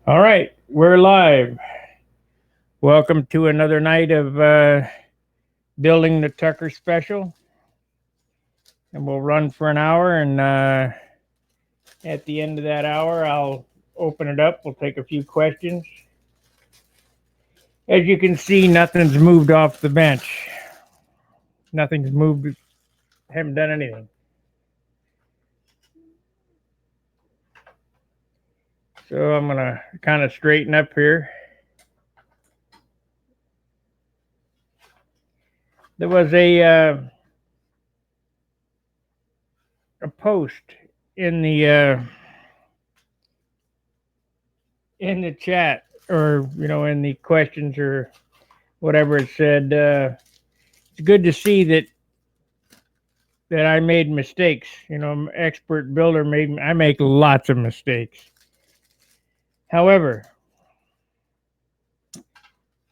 All right, we're live. Welcome to another night of building the Tucker special, and we'll run for an hour. And at the end of that hour, I'll open it up. We'll take a few questions. As you can see, nothing's moved off the bench. Nothing's moved. Haven't done anything. So I'm gonna kind of straighten up here. There was a post in the chat, or in the questions, or whatever it said. It's good to see that I made mistakes. I'm an expert builder. I make lots of mistakes. However,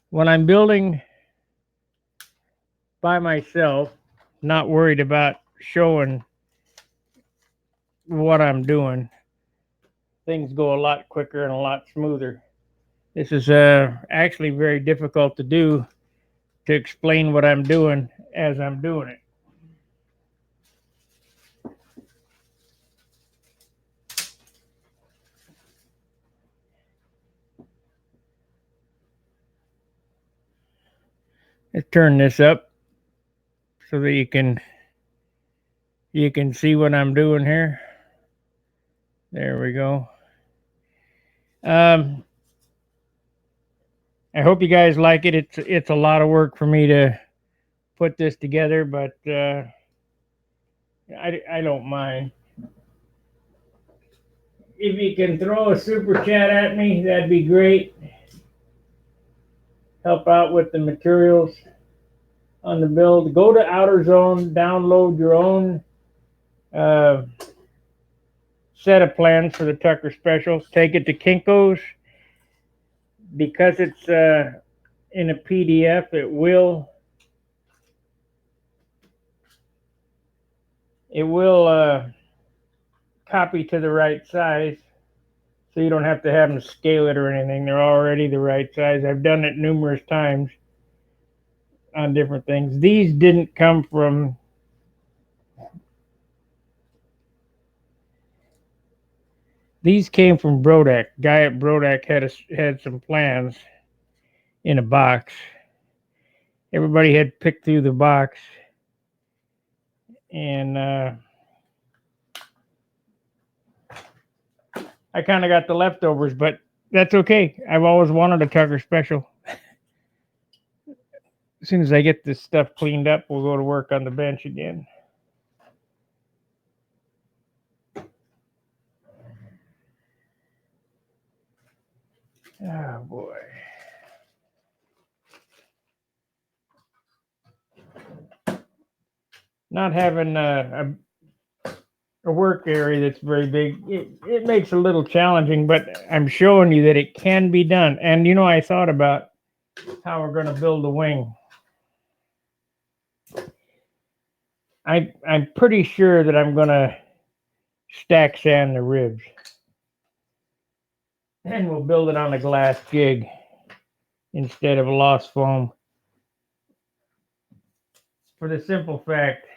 when I'm building by myself, not worried about showing what I'm doing, things go a lot quicker and a lot smoother. This is actually very difficult to do, to explain what I'm doing as I'm doing it. Let's turn this up so that you can see what I'm doing here. There we go. Um, I hope you guys like it. It's a lot of work for me to put this together, but I don't mind. If you can throw a super chat at me, that'd be great. Help out with the materials on the build. Go to Outer Zone, download your own uh, set of plans for the Tucker specials. Take it to Kinko's. Because it's in a PDF, it will copy to the right size, so you don't have to have them scale it or anything. They're already the right size. I've done it numerous times on different things. These didn't come from. These came from Brodak. Guy at Brodak had some plans in a box. Everybody had picked through the box, and I kind of got the leftovers, but that's okay. I've always wanted a Tucker special. As soon as I get this stuff cleaned up, we'll go to work on the bench again. Oh boy. Not having a work area that's very big, it makes it a little challenging, but I'm showing you that it can be done. And I thought about how we're going to build a wing. I'm pretty sure that I'm going to stack sand the ribs, and we'll build it on a glass jig instead of a lost foam, for the simple fact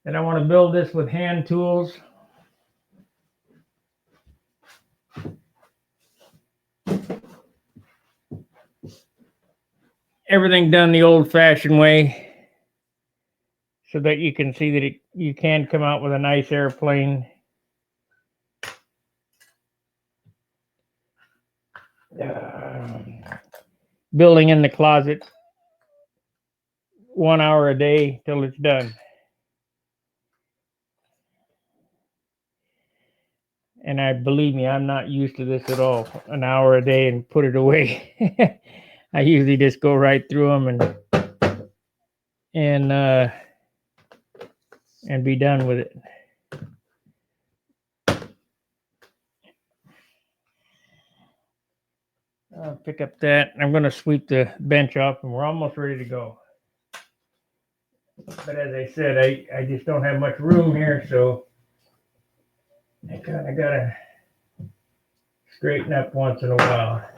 that I want to build this with hand tools. Everything done the old-fashioned way, so that you can see that you can come out with a nice airplane. Building in the closet 1 hour a day till it's done. And believe me, I'm not used to this at all. An hour a day and put it away. I usually just go right through them and be done with it. I'll pick up that. I'm going to sweep the bench off, and we're almost ready to go. But as I said, I just don't have much room here, so I kind of got to straighten up once in a while.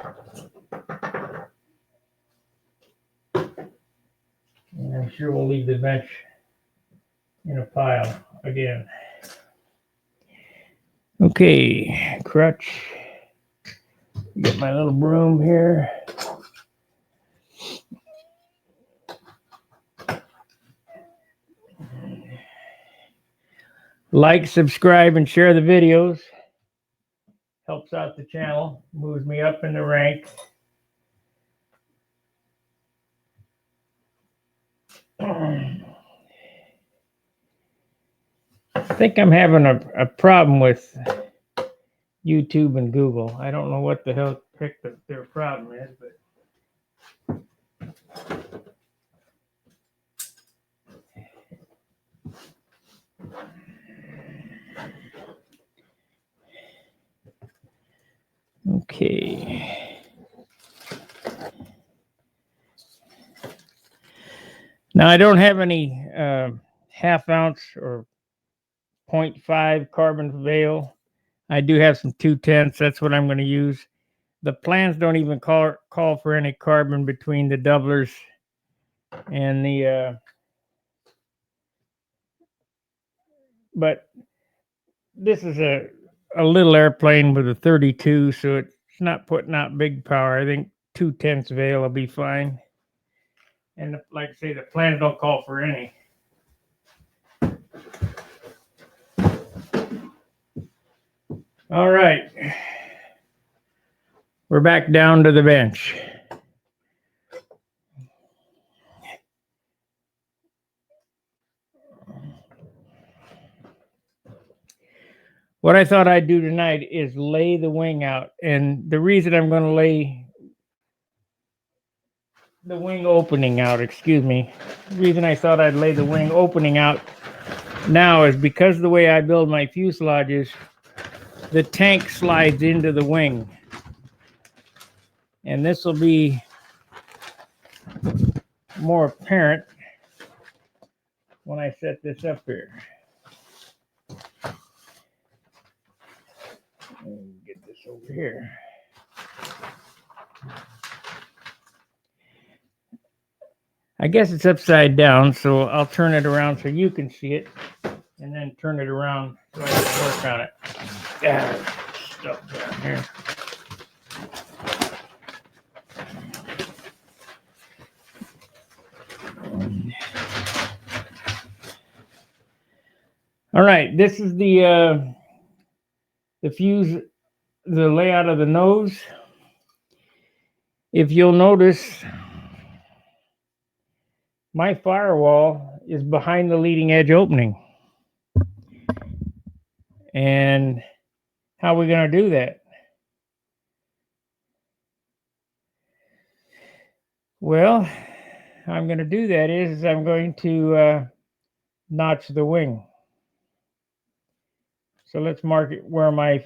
And I'm sure we'll leave the bench in a pile again. Okay, crutch. Get my little broom here. Like, subscribe, and share the videos. Helps out the channel, moves me up in the ranks. I think I'm having a problem with YouTube and Google. I don't know what the hell their problem is, but okay. Now I don't have any half ounce or 0.5 carbon veil. I do have some 2/10. That's what I'm going to use. The plans don't even call for any carbon between the doublers and the but this is a little airplane with a 32, so it's not putting out big power. I think 2/10 veil will be fine. And like I say, the plans don't call for any. All right. We're back down to the bench. What I thought I'd do tonight is lay the wing out. And the reason I'm going to lay the wing opening out, the reason I thought I'd lay the wing opening out now is because the way I build my fuselages, the tank slides into the wing. And this will be more apparent when I set this up here. Get this over here. I guess it's upside down, so I'll turn it around so you can see it, and then turn it around so I can work on it. Stuff down here. All right, this is the fuse, the layout of the nose. If you'll notice, my firewall is behind the leading edge opening. And how are we going to do that? Well, how I'm going to do that is I'm going to notch the wing. So let's mark it where my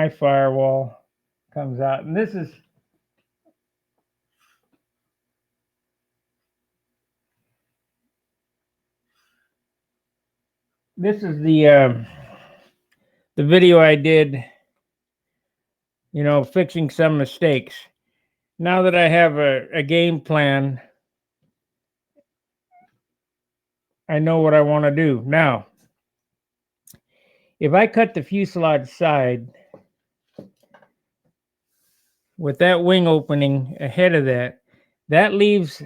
firewall comes out. And this is the video I did, fixing some mistakes. Now that I have a game plan, I know what I want to do. Now, if I cut the fuselage side with that wing opening ahead of that, that leaves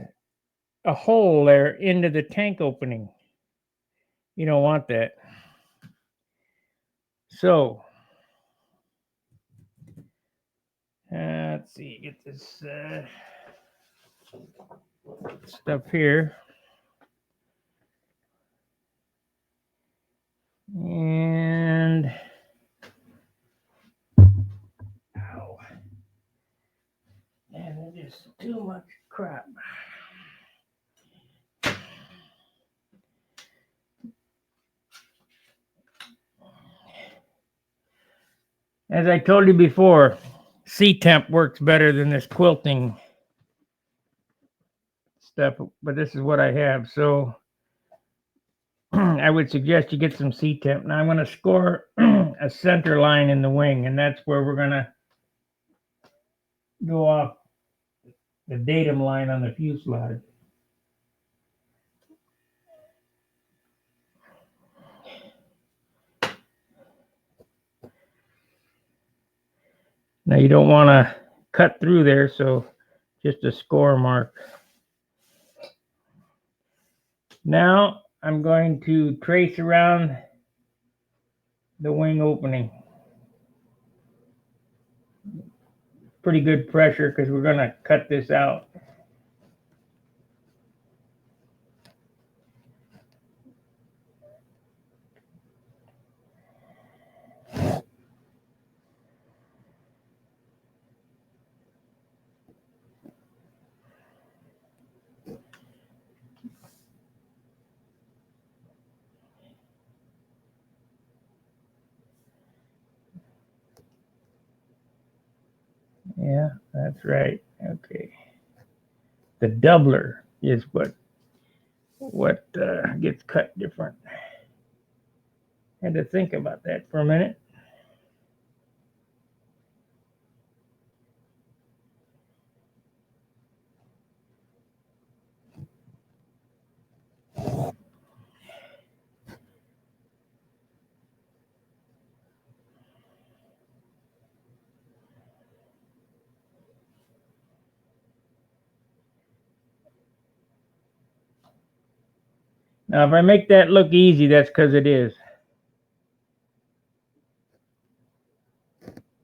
a hole there into the tank opening. You don't want that. So, let's see, get this stuff here. And ow. Man, there's just too much crap. As I told you before, C-temp works better than this quilting stuff, but this is what I have. So I would suggest you get some C-temp. Now I'm going to score a center line in the wing, and that's where we're going to go off the datum line on the fuselage. Now you don't want to cut through there, so just a score mark. Now I'm going to trace around the wing opening. Pretty good pressure because we're going to cut this out. Yeah, that's right. Okay. The doubler is what gets cut different. Had to think about that for a minute. Now, if I make that look easy, that's because it is.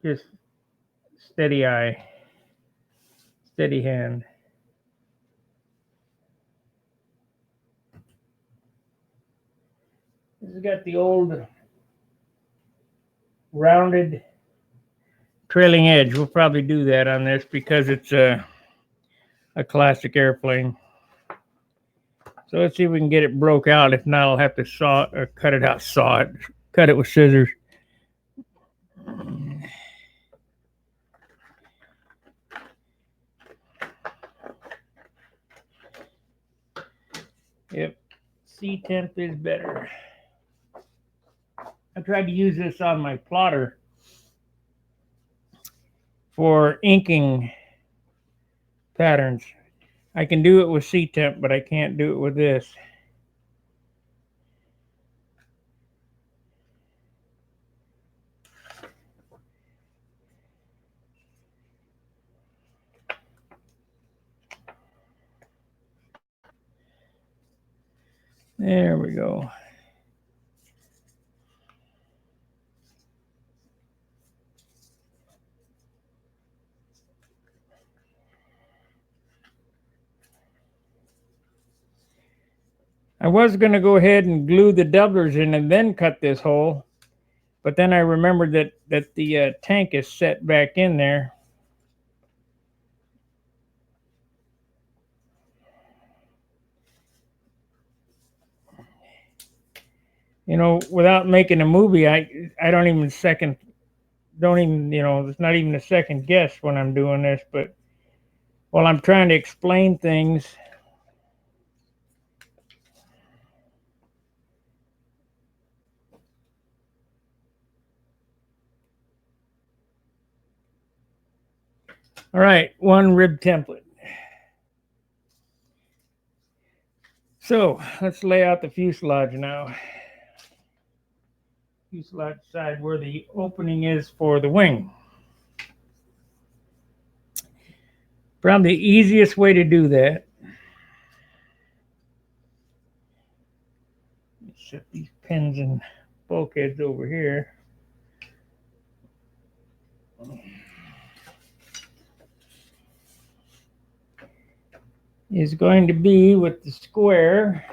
Just steady eye, steady hand. This has got the old rounded trailing edge. We'll probably do that on this because it's a classic airplane. So let's see if we can get it broke out. If not, I'll have to saw or cut it out, cut it with scissors. Yep, C temp is better. I tried to use this on my plotter for inking patterns. I can do it with C temp, but I can't do it with this. There we go. I was going to go ahead and glue the doublers in and then cut this hole, but then I remembered that the tank is set back in there. You know, without making a movie, I don't even it's not even a second guess when I'm doing this, but while I'm trying to explain things, all right, one rib template. So let's lay out the fuselage now. Fuselage side where the opening is for the wing. Probably the easiest way to do that. Set these pins and bulkheads over here. Is going to be with the square.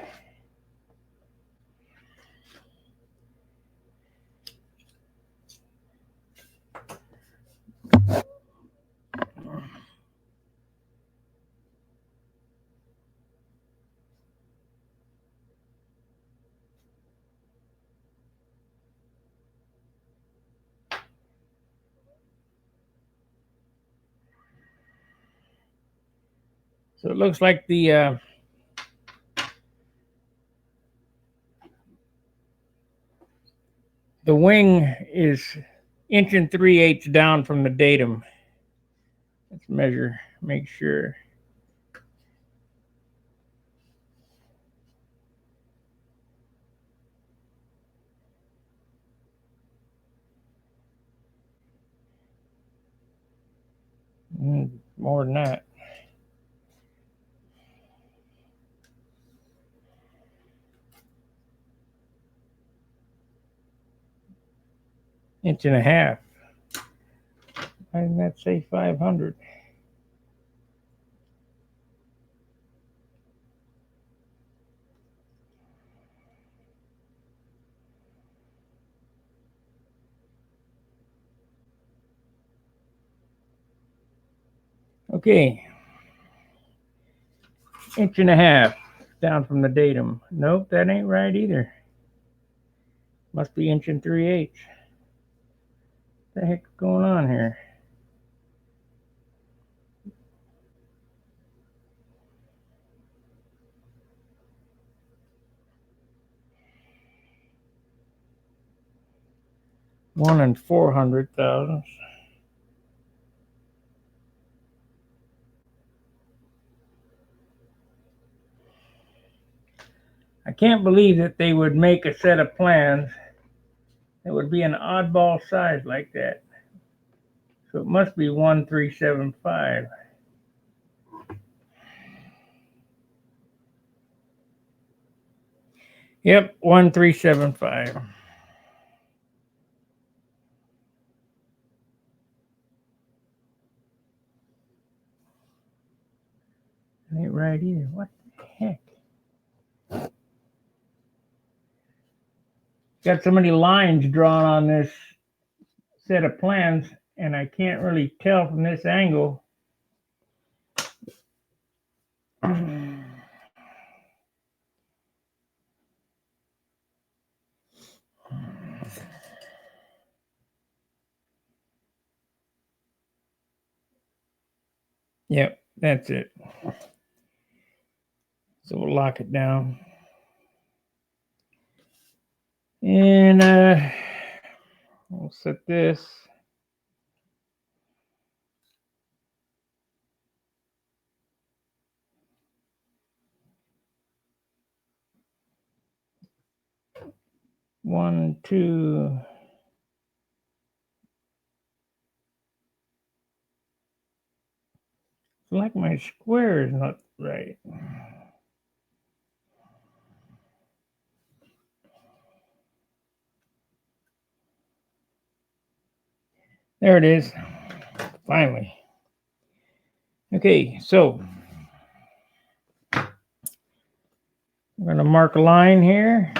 So it looks like the wing is 1 3/8 down from the datum. Let's measure, make sure. More than that. Inch and a half. Why didn't that say 500? Okay. Inch and a half down from the datum. Nope, that ain't right either. Must be inch and 3/8. What the heck's going on here? One and 400,000. I can't believe that they would make a set of plans that would be an oddball size like that. So it must be 1375. Yep, 1375. That ain't right either. What the heck? Got so many lines drawn on this set of plans, and I can't really tell from this angle. Yep, that's it. So we'll lock it down. And we'll set this. One, two. Like my square is not right. There it is. Finally. Okay, so I'm going to mark a line here.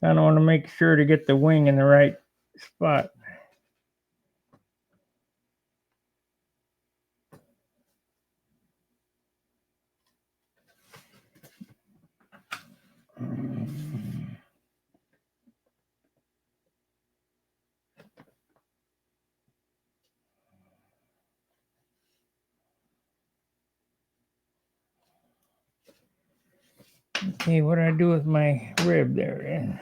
I want to make sure to get the wing in the right spot. Okay, what do I do with my rib there?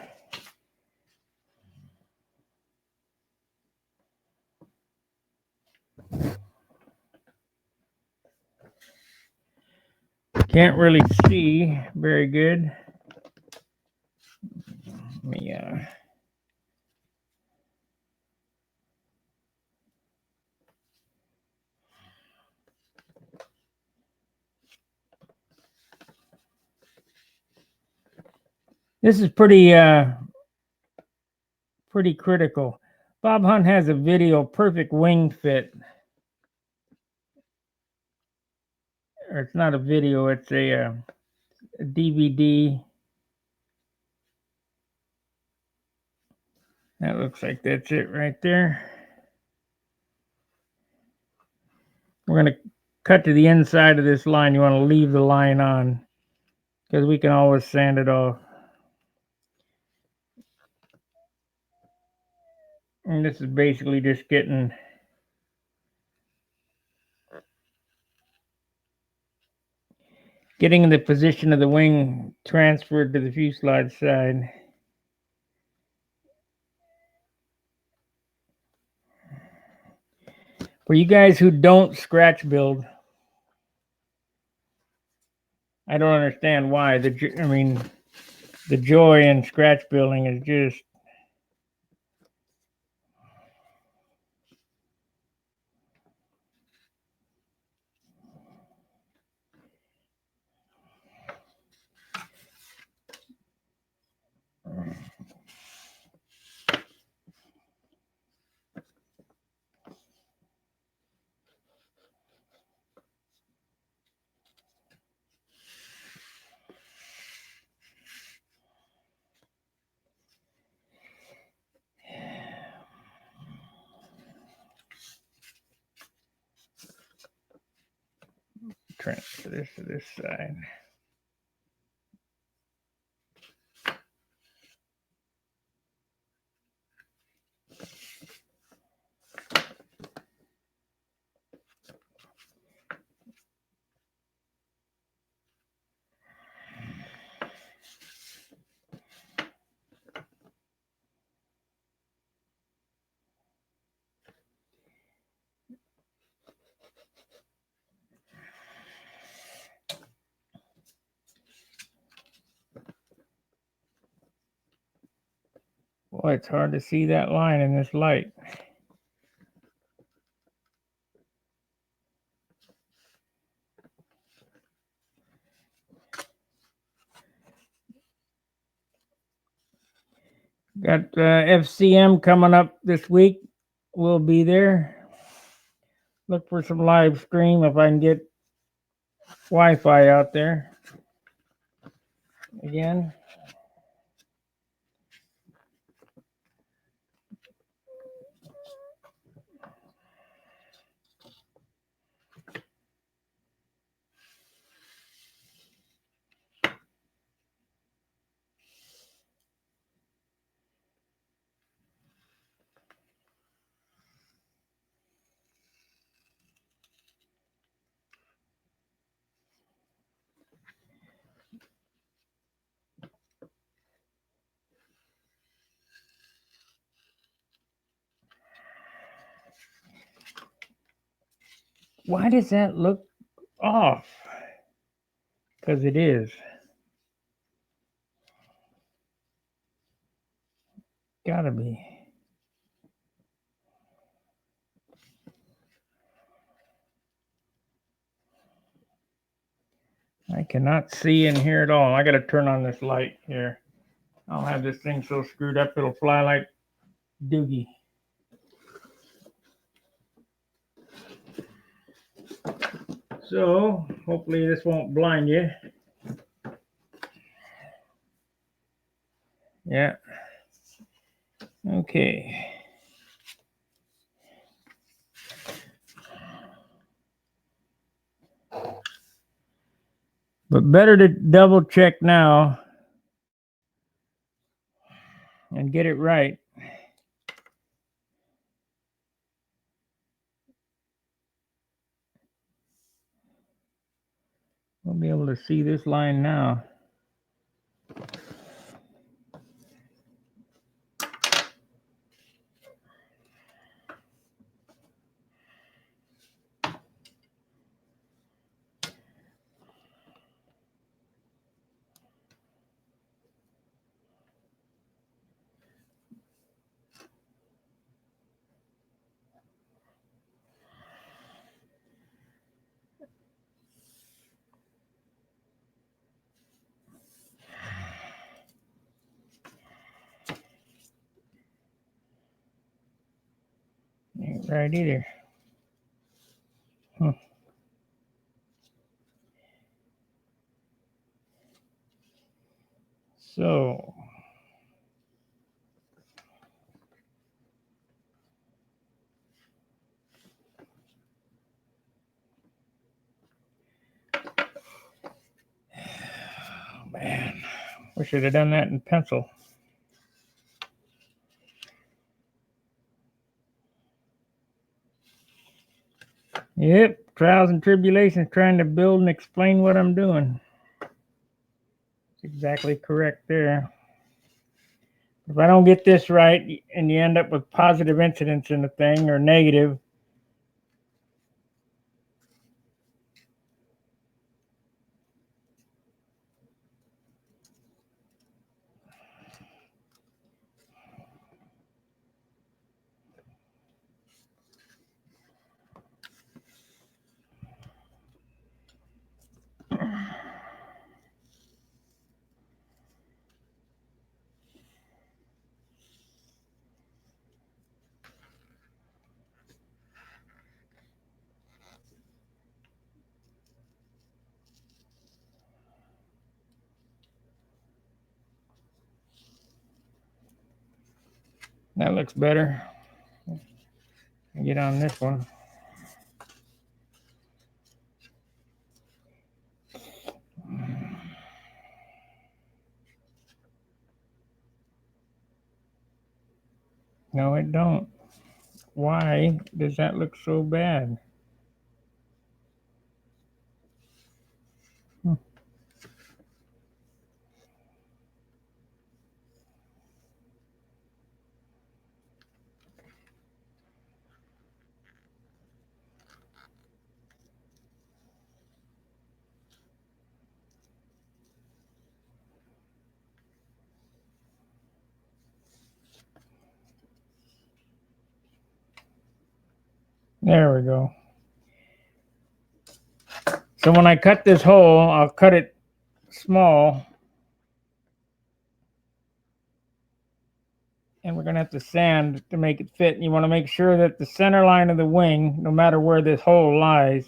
Can't really see very good. Let me this is pretty critical. Bob Hunt has a video, perfect wing fit. Or it's not a video, it's a DVD. That looks like that's it right there. We're going to cut to the inside of this line. You want to leave the line on because we can always sand it off. And this is basically just getting Getting the position of the wing transferred to the fuselage side. For you guys who don't scratch build, I don't understand why. The joy in scratch building is just transfer this to this side. Boy, it's hard to see that line in this light. Got FCM coming up this week. We'll be there. Look for some live stream if I can get Wi-Fi out there again. Why does that look off? Because it is. Gotta be. I cannot see in here at all. I gotta turn on this light here. I'll have this thing so screwed up it'll fly like Doogie. So hopefully this won't blind you. Yeah. Okay. But better to double check now and get it right. We'll be able to see this line now. Ain't right either. So oh man, wish I'd have done that in pencil. Yep, trials and tribulations trying to build and explain what I'm doing. Exactly correct there. If I don't get this right and you end up with positive incidents in the thing or negative, that looks better. Get on this one. No, it don't. Why does that look so bad? Hmm. There we go. So when I cut this hole, I'll cut it small. And we're going to have to sand to make it fit. And you want to make sure that the center line of the wing, no matter where this hole lies,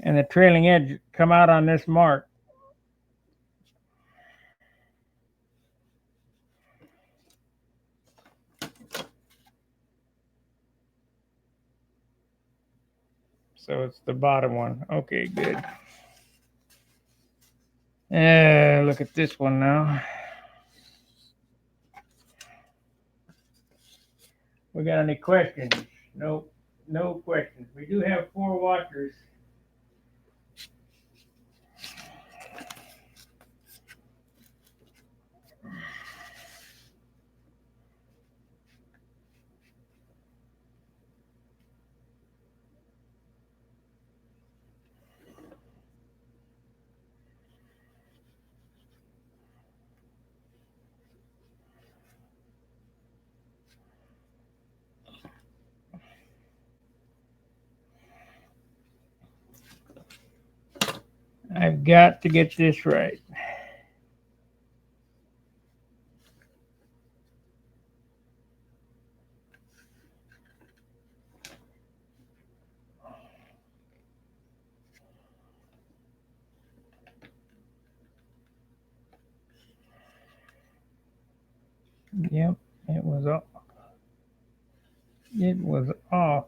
and the trailing edge come out on this mark. So it's the bottom one. Okay, good. Look at this one now. We got any questions? Nope, no questions. We do have 4 watchers. I've got to get this right. Yep, it was off. It was off.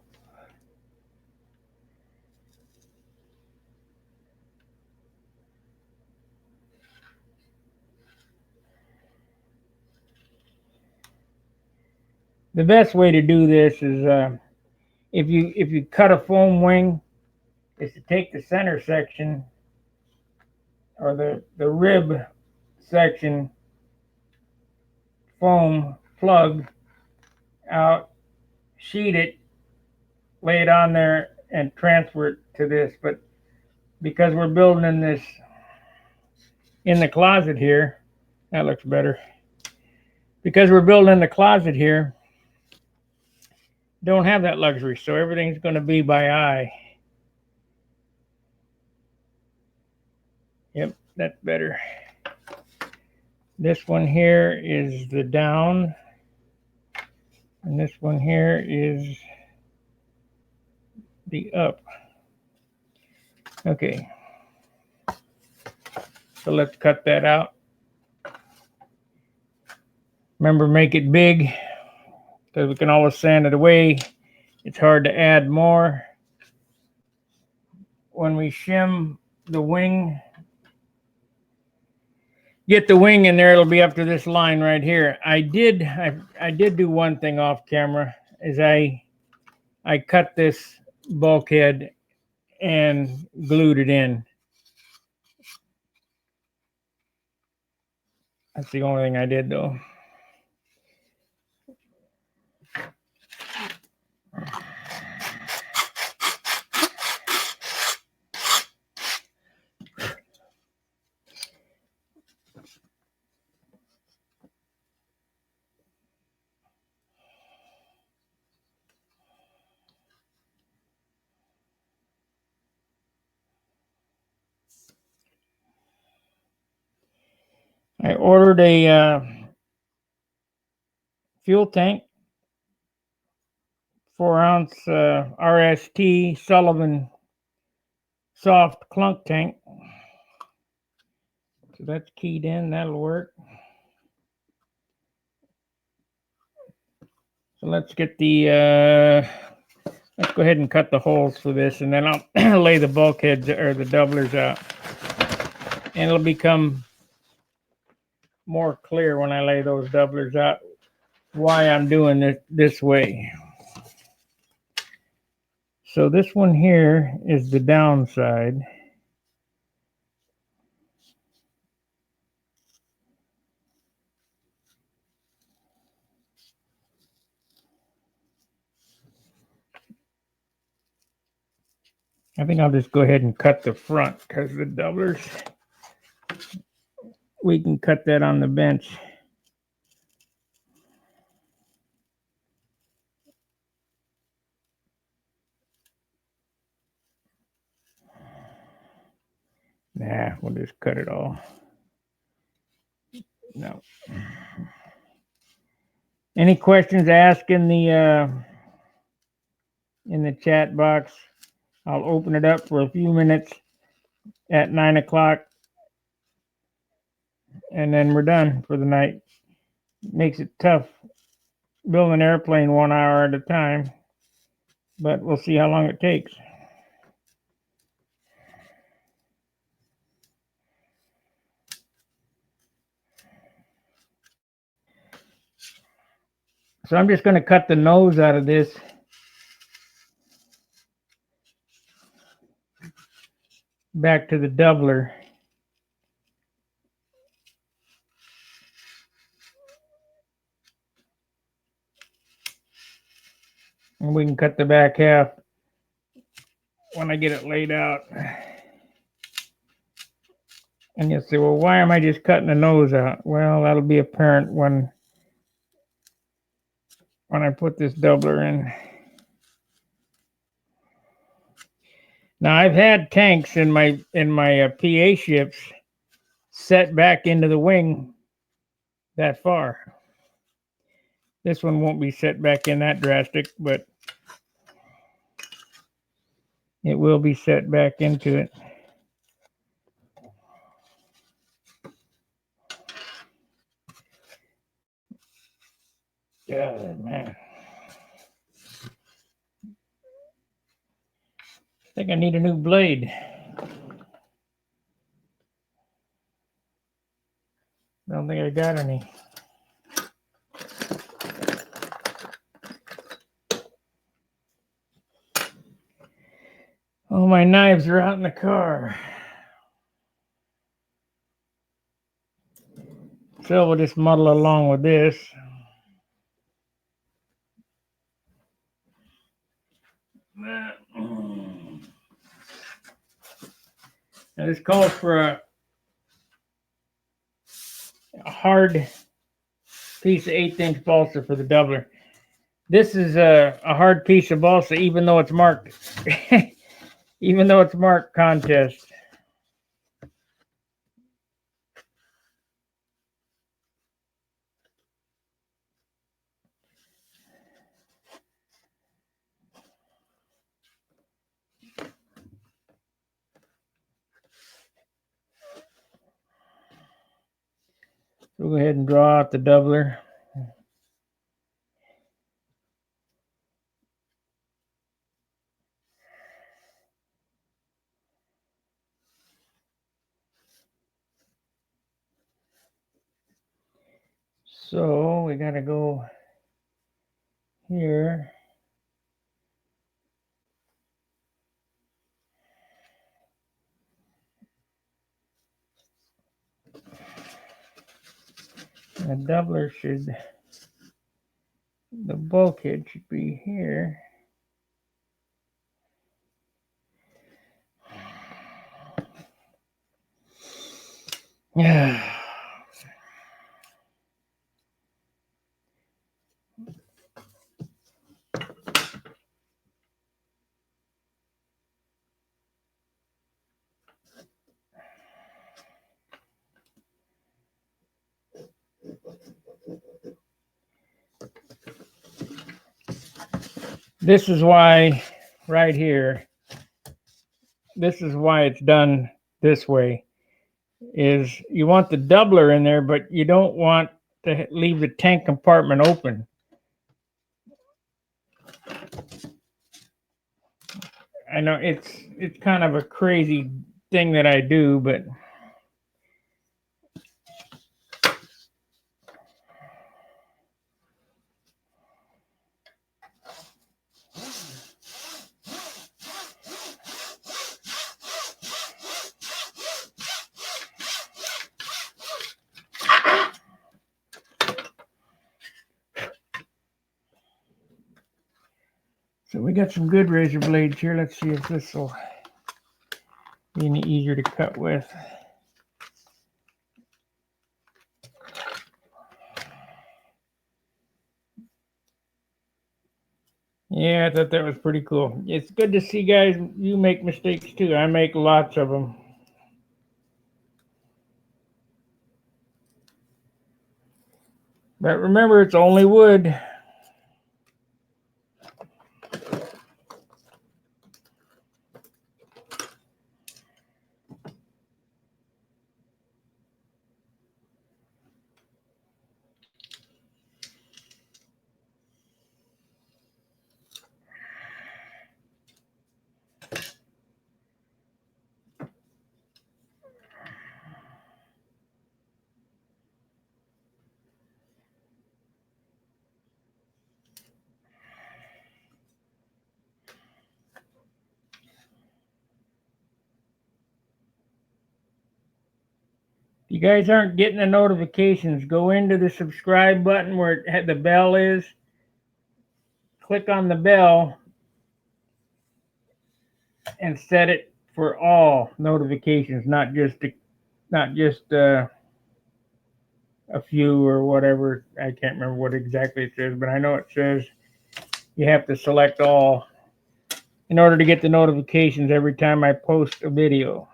The best way to do this is if you cut a foam wing, is to take the center section or the rib section foam plug out, sheet it, lay it on there, and transfer it to this. But because we're building in this in the closet here, that looks better. Because we're building in the closet here, don't have that luxury, so everything's going to be by eye. Yep, that's better. This one here is the down, and this one here is the up. Okay, so let's cut that out. Remember, make it big because we can always sand it away. It's hard to add more. When we shim the wing, get the wing in there, it'll be up to this line right here. I did do one thing off camera, is I cut this bulkhead and glued it in. That's the only thing I did though. I ordered a fuel tank, 4-ounce RST Sullivan soft clunk tank. So that's keyed in, that'll work. So let's get the, let's go ahead and cut the holes for this, and then I'll lay the bulkheads or the doublers out. And it'll become more clear when I lay those doublers out why I'm doing it this way. So this one here is the downside. I think I'll just go ahead and cut the front because the doublers, we can cut that on the bench. Nah, we'll just cut it all. No. Any questions, ask in the chat box. I'll open it up for a few minutes at 9 o'clock, and then we're done for the night. Makes it tough building an airplane 1 hour at a time, but we'll see how long it takes. So I'm just going to cut the nose out of this. Back to the doubler. And we can cut the back half when I get it laid out. And you'll say, well, why am I just cutting the nose out? Well, that'll be apparent when I put this doubler in. Now I've had tanks in my PA ships set back into the wing that far. This one won't be set back in that drastic, but it will be set back into it. Yeah, man. I think I need a new blade. I don't think I got any. Oh, my knives are out in the car. So we'll just muddle along with this. Now this calls for a hard piece of 1/8-inch balsa for the doubler. This is a hard piece of balsa, even though it's marked, even though it's marked contest. So go ahead and draw out the doubler. So we got to go here. The doubler the bulkhead should be here. Yeah. This is why, right here, this is why it's done this way. Is you want the doubler in there, but you don't want to leave the tank compartment open. I know it's kind of a crazy thing that I do, but so we got some good razor blades here. Let's see if this will be any easier to cut with. Yeah, I thought that was pretty cool. It's good to see, guys, you make mistakes too. I make lots of them. But remember, it's only wood. If you guys aren't getting the notifications, go into the subscribe button where the bell is. Click on the bell and set it for all notifications, not just a few or whatever. I can't remember what exactly it says, but I know it says you have to select all in order to get the notifications every time I post a video.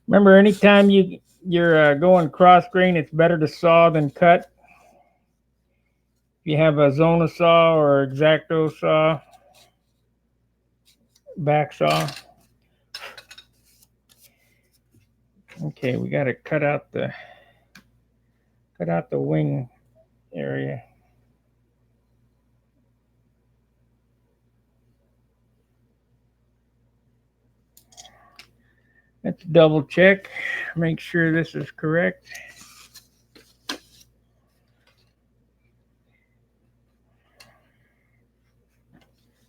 Remember, anytime you're going cross grain, it's better to saw than cut. If you have a Zona saw or X-Acto saw, back saw. Okay, we got to cut out the wing area. Let's double check, make sure this is correct.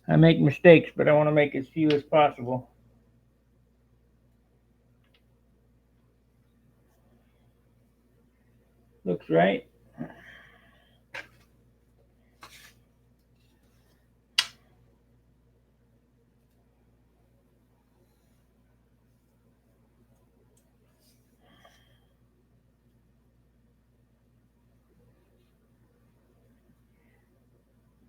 I make mistakes, but I want to make as few as possible. Looks right.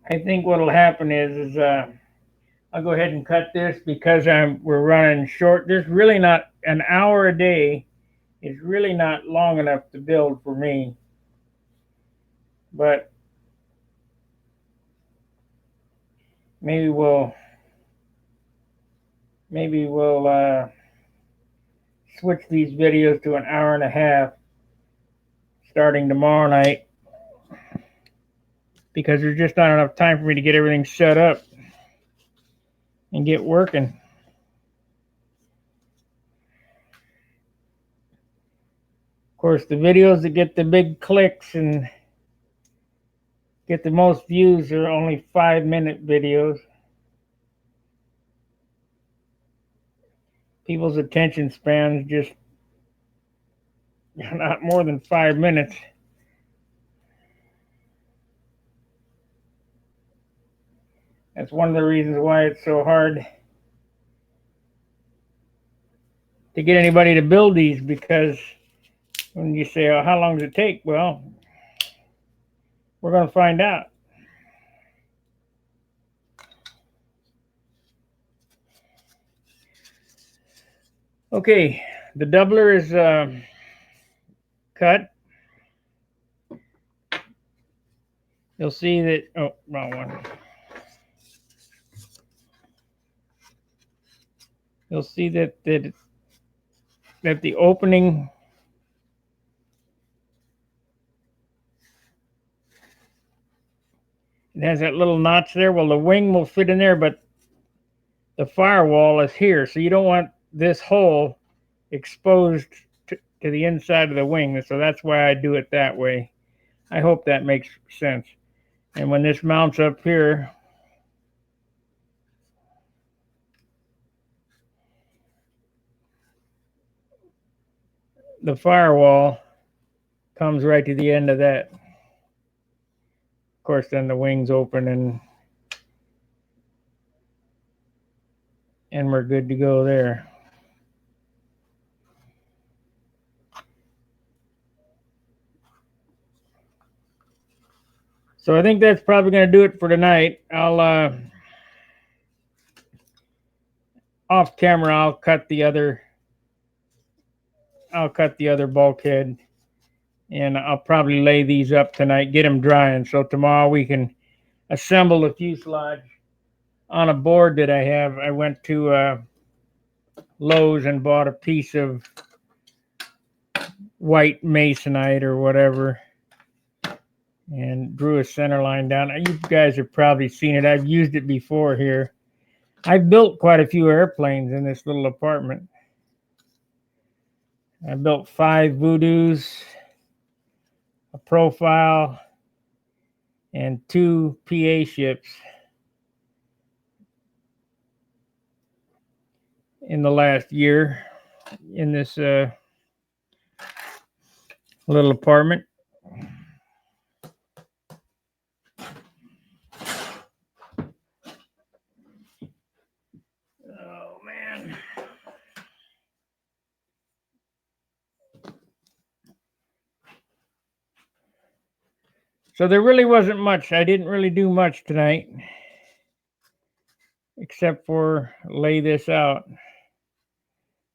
I think what'll happen is I'll go ahead and cut this because we're running short. There's really not an hour a day is really not long enough to build for me. But maybe we'll switch these videos to an hour and a half starting tomorrow night, because there's just not enough time for me to get everything set up and get working. course, the videos that get the big clicks and get the most views are only 5-minute videos. People's attention spans just not more than 5 minutes. That's one of the reasons why it's so hard to get anybody to build these, because when you say, oh, how long does it take? Well, we're going to find out. Okay, the doubler is cut. You'll see that, oh, wrong one. You'll see that the opening it has that little notch there. Well, the wing will fit in there, but the firewall is here, so you don't want this hole exposed to the inside of the wing. So that's why I do it that way. I hope that makes sense. And when this mounts up here, the firewall comes right to the end of that. Of course, then the wings open and we're good to go there. So I think that's probably going to do it for tonight. I'll off camera, I'll cut the other bulkhead, and I'll probably lay these up tonight, get them drying, so tomorrow we can assemble the fuselage on a board that I have. I went to Lowe's and bought a piece of white masonite or whatever and drew a center line down. You guys have probably seen it. I've used it before here. I've built quite a few airplanes in this little apartment. I built 5 Voodoos, a profile, and 2 PA ships in the last year in this little apartment. Oh, man. So there really wasn't much. I didn't really do much tonight, except for lay this out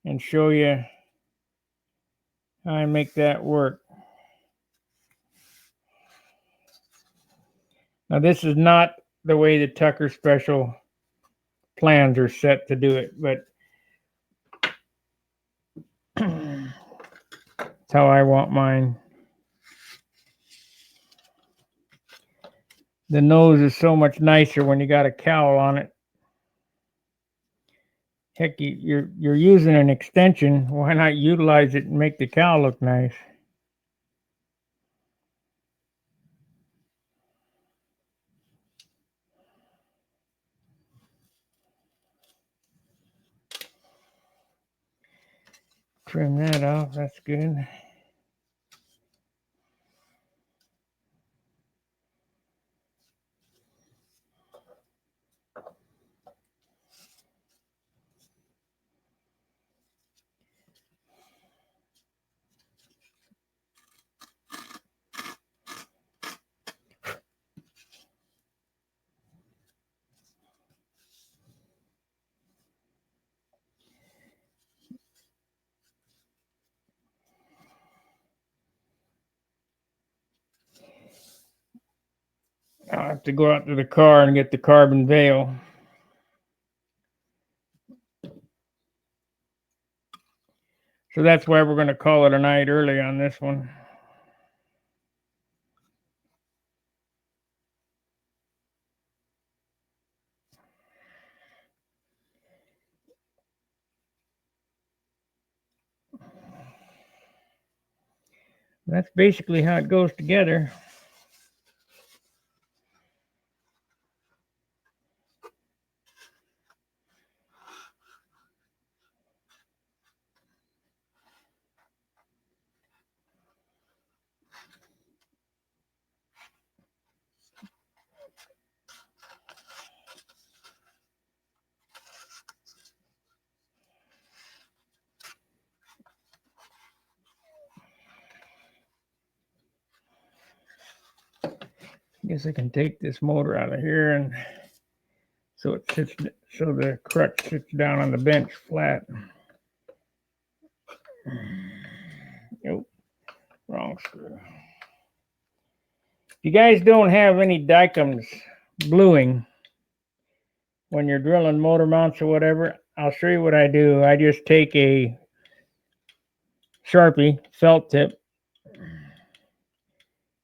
and show you how I make that work. Now, this is not the way the Tucker Special plans are set to do it, but that's how I want mine. The nose is so much nicer when you got a cowl on it. Heck, you're using an extension. Why not utilize it and make the cowl look nice? Trim that off. That's good. I'll have to go out to the car and get the carbon veil. So that's why we're going to call it a night early on this one. That's basically how it goes together. I guess I can take this motor out of here, and so it sits, so the crutch sits down on the bench flat. Nope, wrong screw. If you guys don't have any dicums bluing when you're drilling motor mounts or whatever, I'll show you what I do. I just take a Sharpie felt tip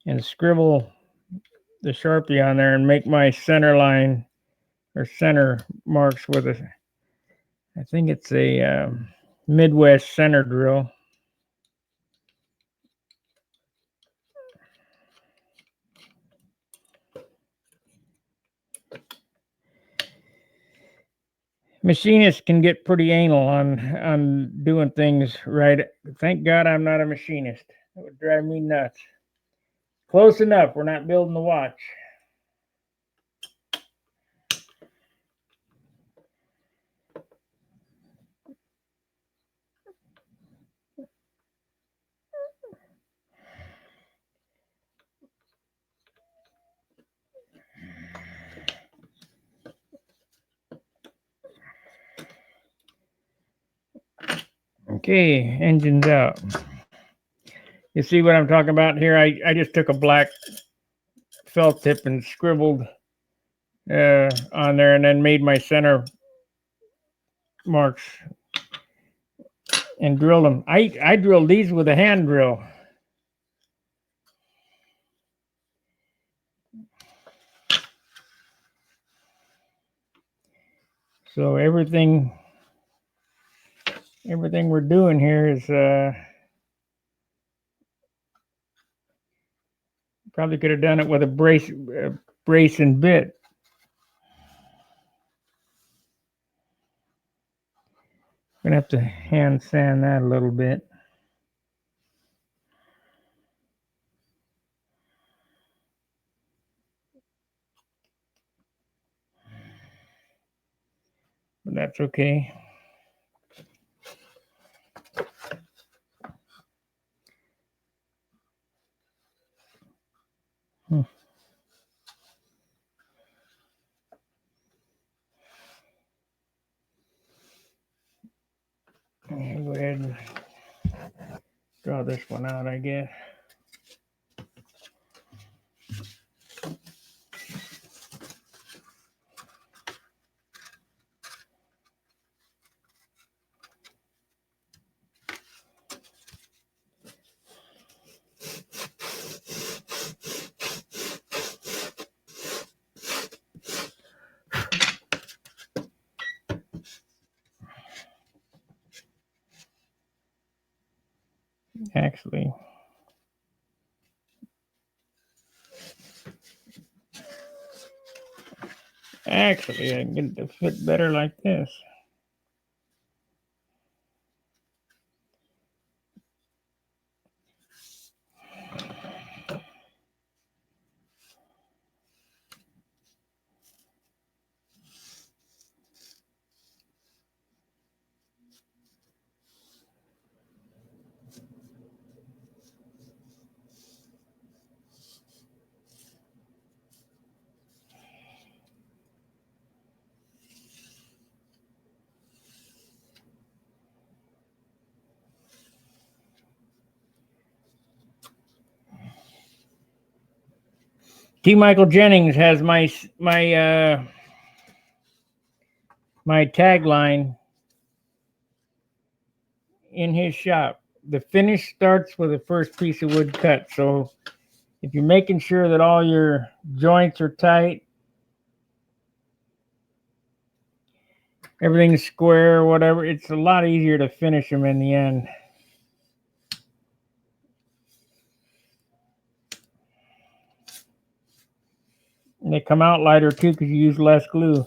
and scribble the Sharpie on there and make my center line or center marks with a, I think it's a Midwest center drill. Machinists can get pretty anal on doing things right. Thank God I'm not a machinist. That would drive me nuts. Close enough. We're not building the watch. Okay, engine's out. You see what I'm talking about here? I just took a black felt tip and scribbled on there and then made my center marks and drilled them. I drilled these with a hand drill. So everything we're doing here is probably could have done it with a brace and bit. I'm gonna have to hand sand that a little bit. But that's okay. I'll go ahead and draw this one out, I guess. Actually, I can get it to fit better like this. T. Michael Jennings has my tagline in his shop. The finish starts with the first piece of wood cut. So if you're making sure that all your joints are tight, everything's square or whatever, it's a lot easier to finish them in the end. And they come out lighter too because you use less glue.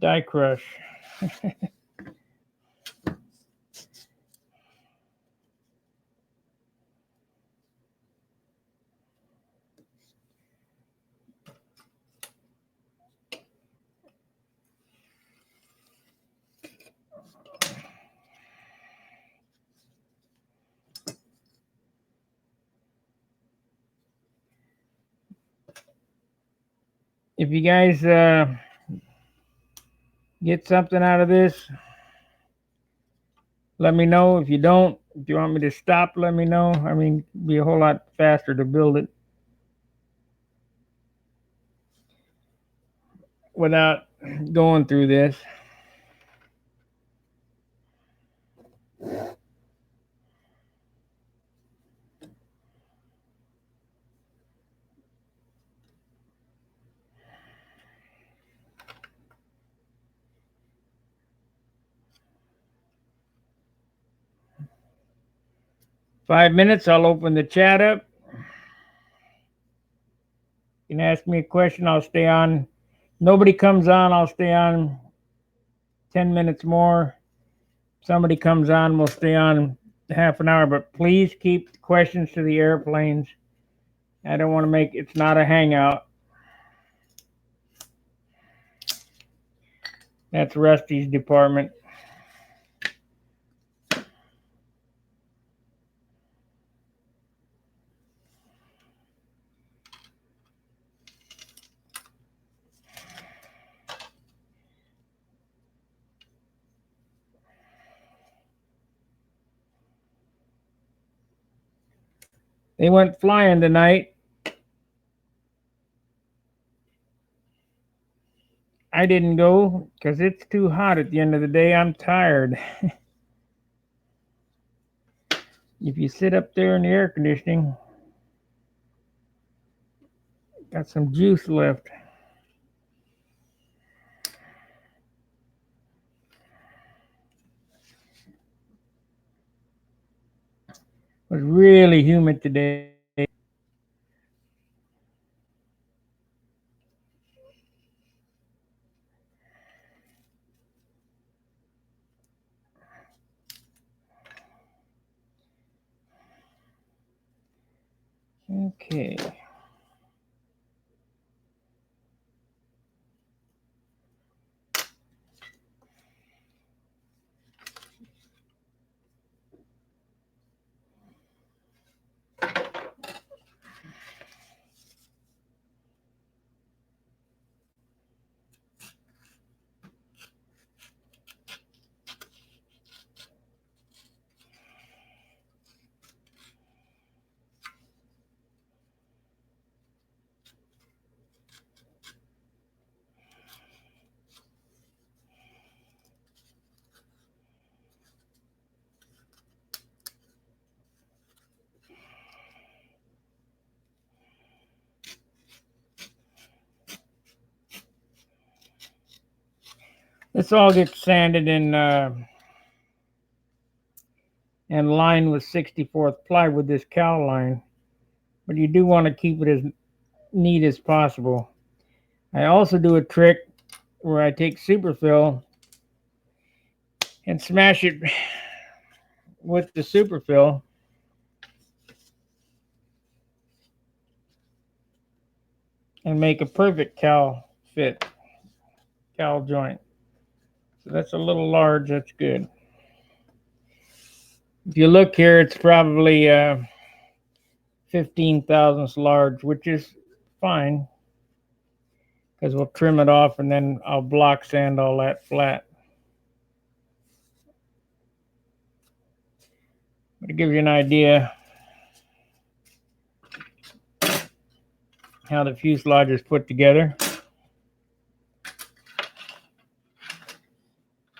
Die crush. If you guys get something out of this, let me know. If you don't, if you want me to stop, let me know. I mean, it'd be a whole lot faster to build it without going through this. Five minutes, I'll open the chat up. You can ask me a question, I'll stay on. Nobody comes on, I'll stay on 10 minutes more. Somebody comes on, we'll stay on half an hour, but please keep questions to the airplanes. I don't want to make it's not a hangout. That's Rusty's department. They went flying tonight. I didn't go because it's too hot at the end of the day. I'm tired. If you sit up there in the air conditioning, got some juice left. It was really humid today. Okay. This all gets sanded and lined with 64th ply with this cowl line, but you do want to keep it as neat as possible. I also do a trick where I take superfill and smash it with the superfill and make a perfect cowl fit, cowl joint. So that's a little large, that's good. If you look here, it's probably 15 thousandths large, which is fine because we'll trim it off and then I'll block sand all that flat. But to give you an idea how the fuselage is put together.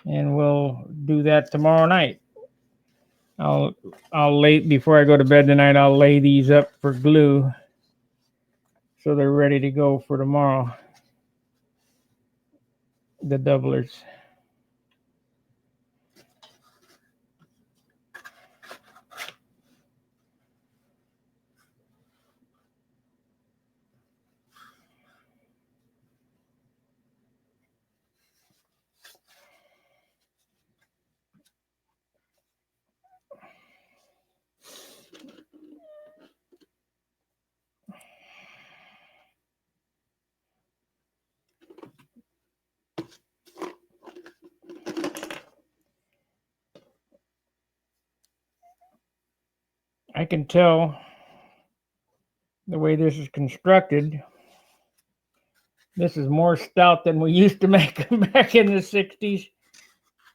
And we'll do that tomorrow night. I'll lay, before I go to bed tonight, I'll lay these up for glue. so they're ready to go for tomorrow. The doublers. I can tell the way this is constructed. This is more stout than we used to make them back in the 60s.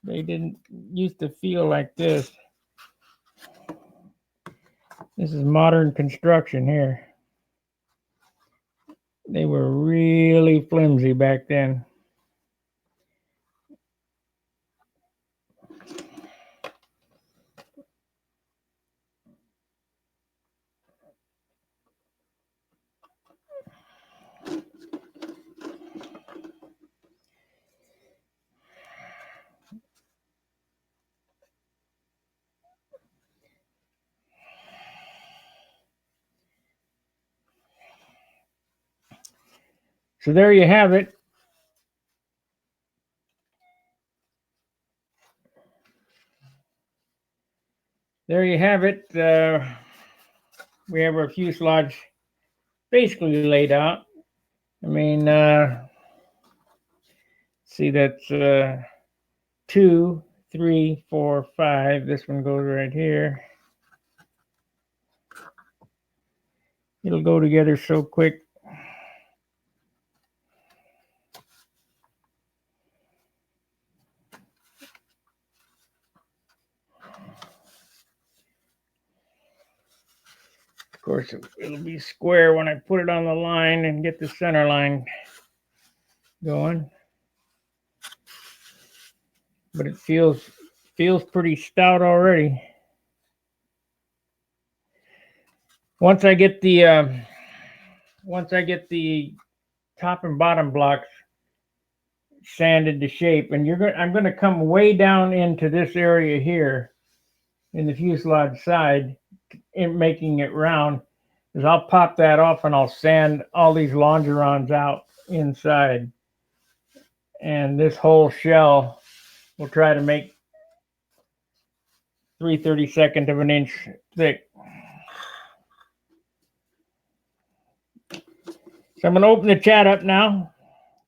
They didn't used to feel like this. This is modern construction here. They were really flimsy back then. So there you have it. There you have it. We have our fuselage basically laid out. I mean, see, that's 2, 3, 4, 5. This one goes right here. It'll go together so quick. Of course, it'll be square when I put it on the line and get the center line going. But it feels pretty stout already. Once I get the top and bottom blocks sanded to shape, and I'm going to come way down into this area here in the fuselage side, in making it round, is I'll pop that off and I'll sand all these longerons out inside, and this whole shell will try to make 3/32 of an inch thick. So I'm going to open the chat up now.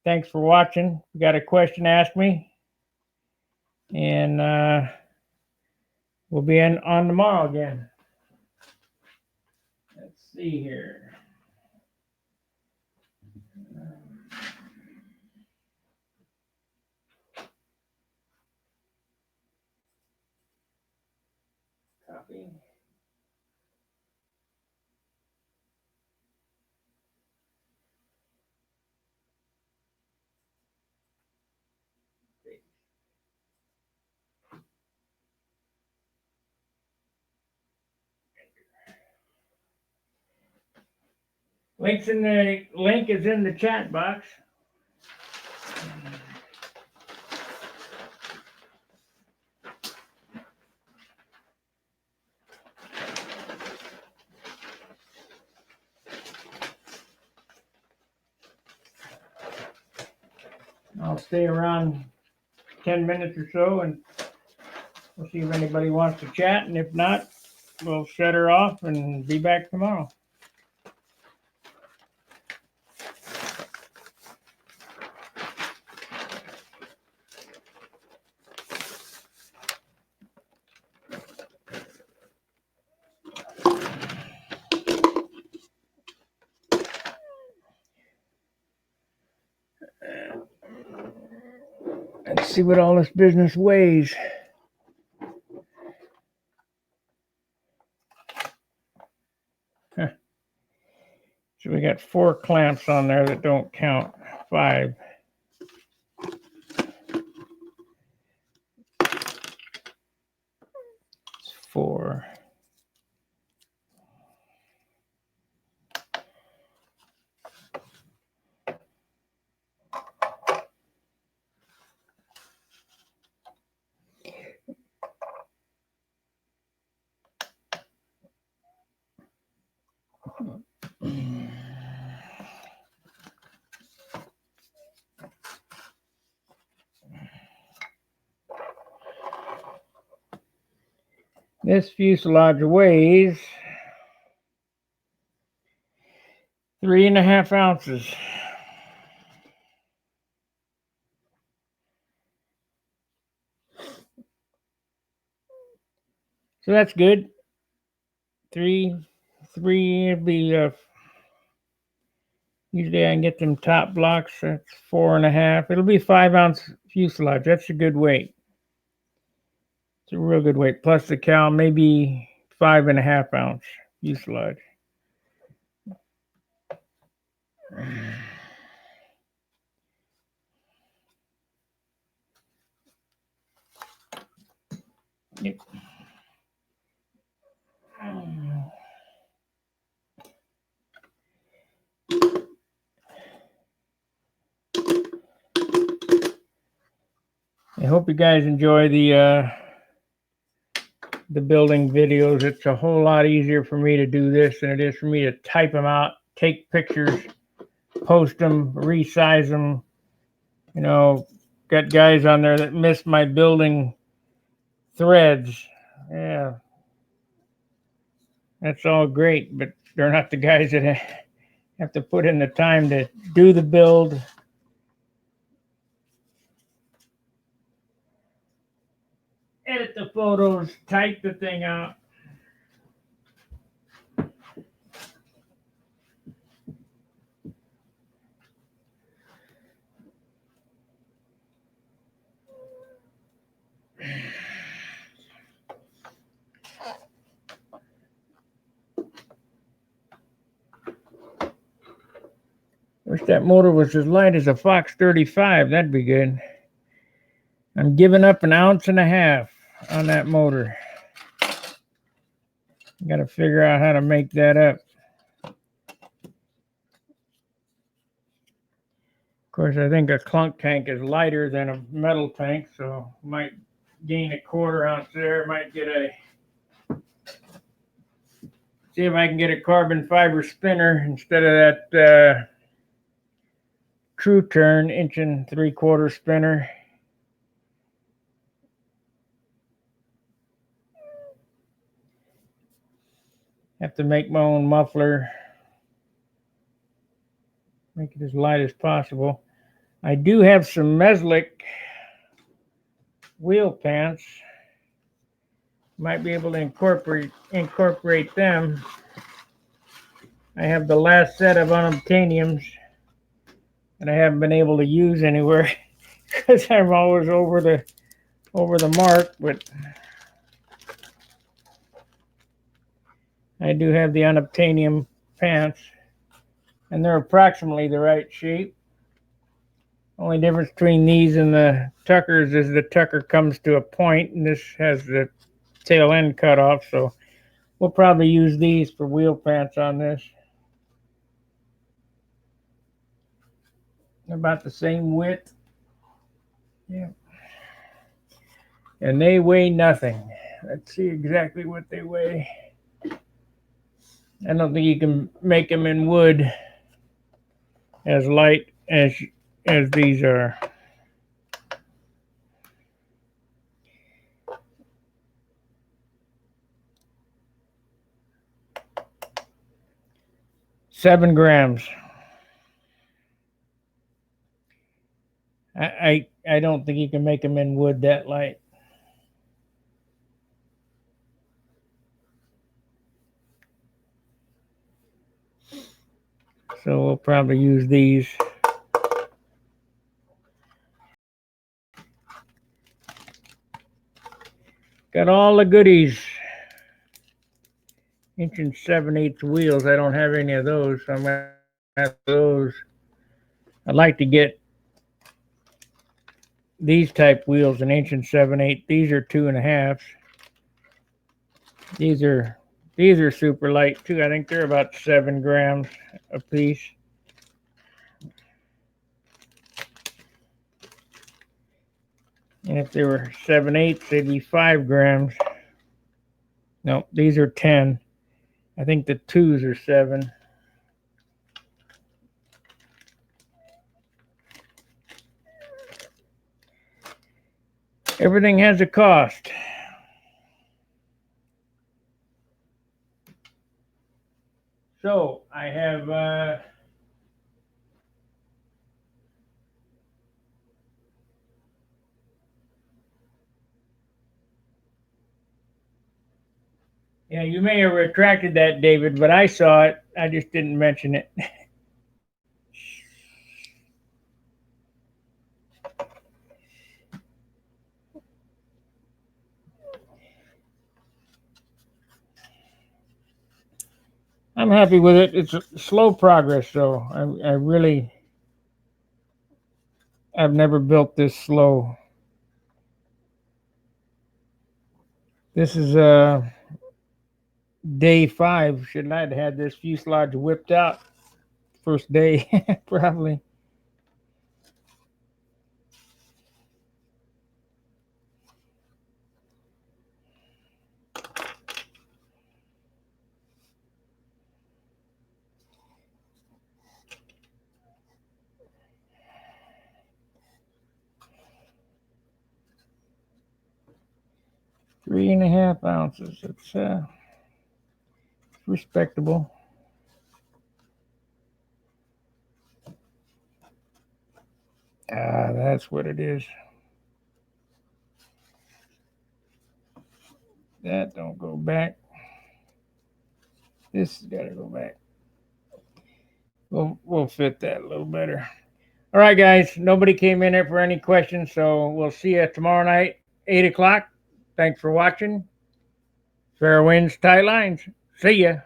Thanks for watching. If you got a question, ask me. And we'll be on tomorrow again. Let's see here. Copy. Link is in the chat box. I'll stay around 10 minutes or so, and we'll see if anybody wants to chat, and if not, we'll shut her off and be back tomorrow. Let's see what all this business weighs. Huh. So we got 4 clamps on there that don't count. 5. It's 4. This fuselage weighs 3.5 ounces. So that's good. Three, it'd be, usually I can get them top blocks. That's 4.5. It'll be 5-ounce fuselage. That's a good weight. It's a real good weight. Plus the cowl, maybe 5.5 ounce fuselage. Yep. I hope you guys enjoy the building videos. It's a whole lot easier for me to do this than it is for me to type them out, take pictures, post them, resize them. You know, got guys on there that miss my building threads. Yeah, that's all great, but they're not the guys that have to put in the time to do the build. Edit the photos, type the thing out. Wish that motor was as light as a Fox 35. That'd be good. I'm giving up 1.5 ounces on that motor. Got to figure out how to make that up. Of course, I think a clunk tank is lighter than a metal tank, so might gain 1/4 ounce there. Might get see if I can get a carbon fiber spinner instead of that True Turn 1 3/4 spinner. Have to make my own muffler. Make it as light as possible. I do have some Meslick wheel pants. Might be able to incorporate them. I have the last set of unobtainiums that I haven't been able to use anywhere because I'm always over the mark, but I do have the unobtainium pants, and they're approximately the right shape. Only difference between these and the Tuckers is the Tucker comes to a point, and this has the tail end cut off, so we'll probably use these for wheel pants on this. They're about the same width. Yeah. And they weigh nothing. Let's see exactly what they weigh. I don't think you can make them in wood as light as these are. Seven grams. I don't think you can make them in wood that light. So we'll probably use these. Got all the goodies. 1 7/8 wheels. I don't have any of those, so I'm gonna have those. I'd like to get these type wheels, an 1 7/8. These are 2.5. These are super light too. I think they're about 7 grams a piece. And if they were 7/8, they'd be 5 grams. No, these are 10. I think the 2s are 7. Everything has a cost. Yeah, you may have retracted that, David, but I saw it. I just didn't mention it. I'm happy with it. It's slow progress, though. I really, I've never built this slow. This is day 5. Should not have had this fuselage whipped out first day, probably. Three and a half ounces. It's respectable. Ah, that's what it is. That don't go back. This has got to go back. We'll fit that a little better. All right, guys. Nobody came in here for any questions, so we'll see you tomorrow night, 8 o'clock. Thanks for watching. Fair winds, tight lines. See ya.